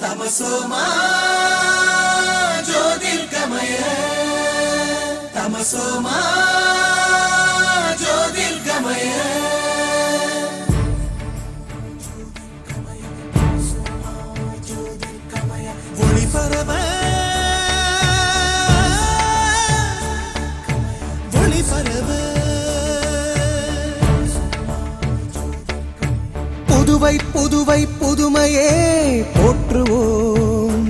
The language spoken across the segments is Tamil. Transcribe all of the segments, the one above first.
तमसोमा ज्योतिर्गमय तमसोमा ज्योतिर्गमय ஒளி பரவ ஒளி பரவ புதுவை புதுவை புதுமையே போற்றுவோம்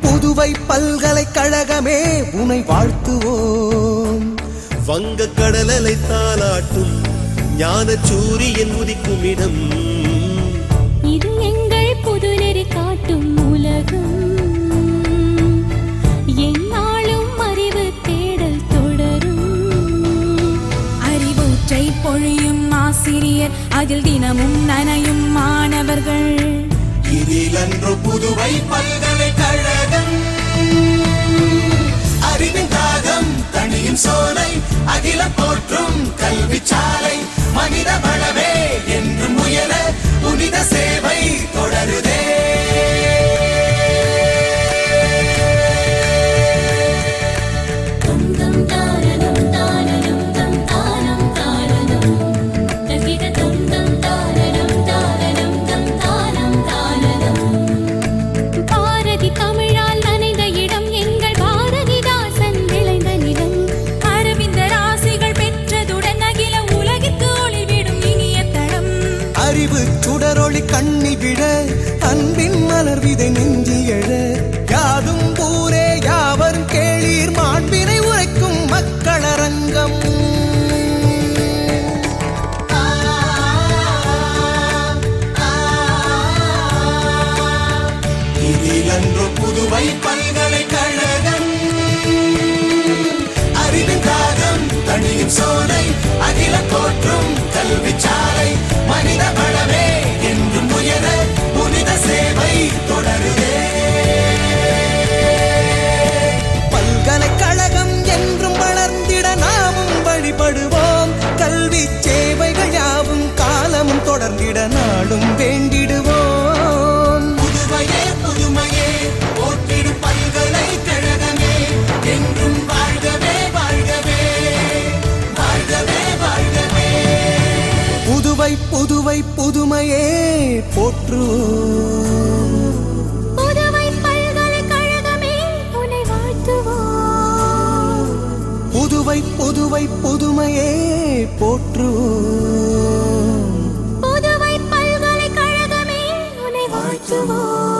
புதுவை பல்கலைக்கழகமே உன்னை வாழ்த்துவோம் வங்க கடலலை தாலாட்டும் ஞான சூரியன் உதிக்கும் இடம் இது எங்கள் புதுநெறி காட்டும் உலகம் என்னாலும் அறிவு தேடல் தொடரும் அறிவூற்றை பொழியும் ஆசிரியர் அதில் தினமும் நனையும் மாணவர்கள் இதில் அன்று புதுவை பல்கலைக்கழகம் அறிவின் தாகம் தனியும் சோலை அகில போற்றும் கல்வி சாலை மனித வளமே என்று முயல புனித சேவை தொடருதே சுடரொளி கண்ணில் விட அன்பின் மலர் விதை நெஞ்சில் எழ யாதும் ஊரே யாவரும் கேளீர் மாண்பினை உரைக்கும் மக்களரங்கம் இதில் அன்று புதுவை பல்கலைக்கழகம் அறிவின் தாகம் தனியும் சோலை அகில போற்றும் கல்வி சாலை மனித வளமே என்று முயல புனித சேவை தொடருதே பல்கலைக்கழகம் என்றும் வளர்ந்திட நாமும் வழிபடுவோம் கல்வி சேவைகள் யாவும் காலமும் தொடர்ந்திட நாடும் வேண்டிடுவோம் புதுவையே புதுமையே போற்றிடும் பல்கலைக்கழகமே என்றும் வாழ்கவே வாழ்கவே வாழ்கவே வாழ்கவே புதுவை புதுவை புதுமையே போற்றுவோம் புதுவை பல்கலைக்கழகமே உன்னை வாழ்த்துவோம் புதுவை புதுவை புதுமையே போற்றுவோம் புதுவை பல்கலைக்கழகமே உன்னை வாழ்த்துவோம்